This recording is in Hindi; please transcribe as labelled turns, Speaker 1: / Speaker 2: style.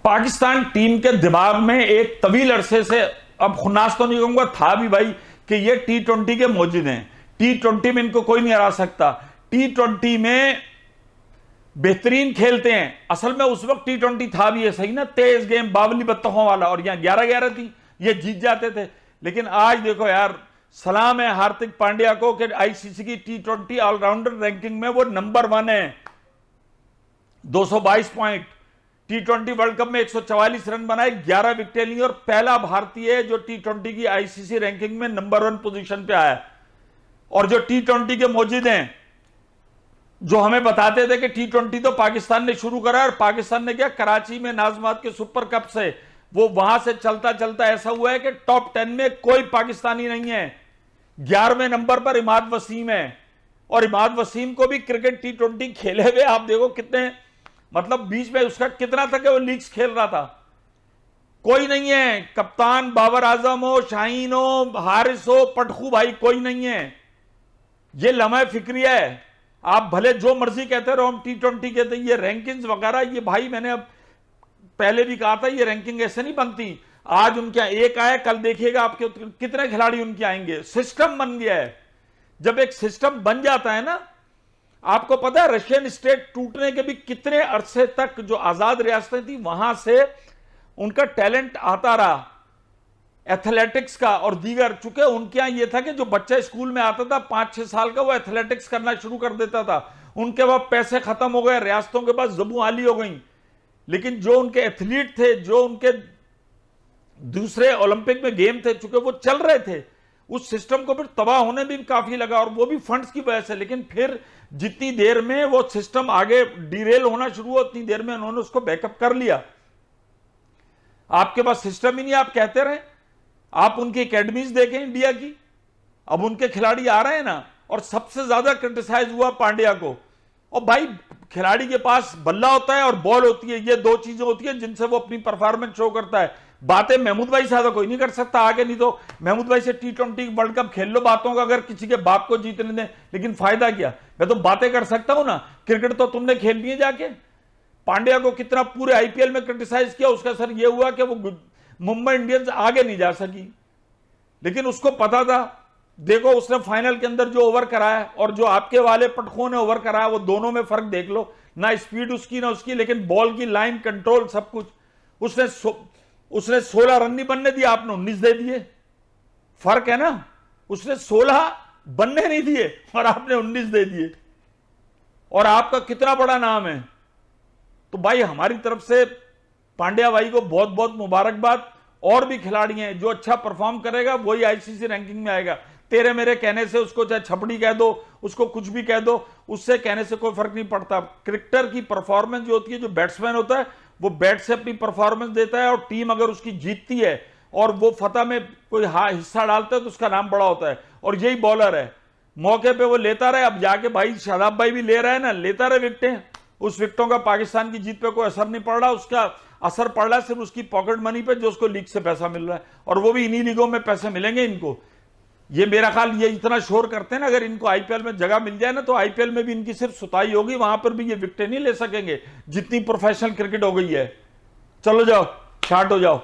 Speaker 1: पाकिस्तान टीम के दिमाग में एक तवील अरसे से, अब खुन्नास तो नहीं कहूंगा, था भी भाई कि ये T20 के मौजिद हैं, T20 में इनको कोई नहीं हरा सकता, T20 में बेहतरीन खेलते हैं। असल में उस वक्त T20 था भी, है सही ना, तेज गेम बावली बत्तखों वाला, और यहां 11-11 थी, ये जीत जाते थे। लेकिन आज देखो यार, सलाम है हार्दिक पांड्या को कि आईसीसी की T20 ऑलराउंडर रैंकिंग में वो नंबर 1 है, 222 पॉइंट। T20 वर्ल्ड कप में 144 रन बनाए, 11 विकेटें ली, और पहला भारतीय है जो T20 की आईसीसी रैंकिंग में नंबर 1 पोजीशन पे आया। और जो T20 के मौजिद हैं, जो हमें बताते थे कि T20 तो पाकिस्तान ने शुरू करा, और पाकिस्तान ने क्या, कराची में नाजमात के सुपर कप से वो वहां से चलता चलता ऐसा हुआ है कि टॉप 10 में कोई पाकिस्तानी नहीं है। 11वें नंबर पर इमाद वसीम है, और इमाद वसीम को भी क्रिकेट T20 खेले हुए आप देखो कितने, मतलब बीच में उसका कितना तक है वो लीग्स खेल रहा था, कोई नहीं है। कप्तान बाबर आजम हो, शाहीन हो, हारिस हो, पटखू भाई, कोई नहीं है। ये लम्हा फिक्रिया है, आप भले जो मर्जी कहते रहो, हम T20 कहते हैं। ये रैंकिंग्स वगैरह, ये भाई मैंने अब पहले भी कहा था, ये रैंकिंग ऐसे नहीं बनती। आज उनके एक आए, कल देखिएगा आपके कितने खिलाड़ी उनके आएंगे। सिस्टम बन गया है। जब एक सिस्टम बन जाता है ना, आपको पता है रशियन स्टेट टूटने के भी कितने अरसे तक जो आजाद रियासतें थी वहां से उनका टैलेंट आता रहा, एथलेटिक्स का और दीगर। चूंकि उनके यहां यह था कि जो बच्चा स्कूल में आता था 5-6 साल का, वो एथलेटिक्स करना शुरू कर देता था। उनके बाद पैसे खत्म हो गए, रियासतों के पास जबू आली हो गई, लेकिन जो उनके एथलीट थे, जो उनके दूसरे ओलंपिक में गेम थे, चूंकि वो चल रहे थे, उस सिस्टम को फिर तबाह होने भी काफी लगा, और वो भी फंड्स की वजह से। लेकिन फिर जितनी देर में वो सिस्टम आगे डिरेल होना शुरू हुआ, उतनी देर में उन्होंने उसको बैकअप कर लिया। आपके पास सिस्टम ही नहीं, आप कहते रहे। आप उनकी एकेडमीज देखें इंडिया की, अब उनके खिलाड़ी आ रहे हैं ना, और सबसे ज्यादा क्रिटिसाइज हुआ पांड्या को। और भाई खिलाड़ी के पास बल्ला होता है और बॉल होती है, ये दो चीजें होती है जिनसे वो अपनी परफॉर्मेंस शो करता है। बातें महमूद भाई से कोई नहीं कर सकता आगे, नहीं तो महमूद भाई से T20 वर्ल्ड कप खेल लो बातों का, अगर किसी के बाप को जीतने दें, लेकिन फायदा क्या। मैं तो बातें कर सकता हूं ना, क्रिकेट तो तुमने खेल ली है जाके। पांड्या को कितना पूरे आईपीएल में क्रिटिसाइज किया, उसका असर यह हुआ कि वो मुंबई इंडियंस आगे नहीं जा सकी। लेकिन उसको पता था, देखो उसने फाइनल के अंदर जो ओवर कराया और जो आपके वाले पटखों ने ओवर कराया, वो दोनों में फर्क देख लो ना, स्पीड उसकी ना उसकी, लेकिन बॉल की लाइन कंट्रोल सब कुछ। उसने 16 रन नहीं बनने दिए, आपने 19 दे दिए, फर्क है ना। उसने 16 बनने नहीं दिए और आपने 19 दे दिए, और आपका कितना बड़ा नाम है। तो भाई हमारी तरफ से पांड्या भाई को बहुत बहुत मुबारकबाद। और भी खिलाड़ी हैं, जो अच्छा परफॉर्म करेगा वही आईसीसी रैंकिंग में आएगा। तेरे मेरे कहने से, उसको चाहे छपड़ी कह दो, उसको कुछ भी कह दो, उससे कहने से कोई फर्क नहीं पड़ता। क्रिकेटर की परफॉर्मेंस जो होती है, जो बैट्समैन होता है वो बैट से अपनी परफॉर्मेंस देता है, और टीम अगर उसकी जीतती है और वो फतह में कोई हिस्सा डालता है तो उसका नाम बड़ा होता है। और यही बॉलर है, मौके पे वो लेता रहे। अब जाके भाई शादाब भाई भी ले रहा है ना, लेता रहे विकेटें। उस विकेटों का पाकिस्तान की जीत पे कोई असर नहीं पड़ रहा, उसका असर पड़ रहा है सिर्फ उसकी पॉकेट मनी पे, जो उसको लीग से पैसा मिल रहा है, और वो भी इन्हीं लीगों में पैसे मिलेंगे इनको। ये मेरा ख्याल, ये इतना शोर करते हैं ना, अगर इनको आईपीएल में जगह मिल जाए ना, तो आईपीएल में भी इनकी सिर्फ सुताई होगी, वहां पर भी ये विकेटें नहीं ले सकेंगे जितनी प्रोफेशनल क्रिकेट हो गई है। चलो जाओ, स्टार्ट हो जाओ।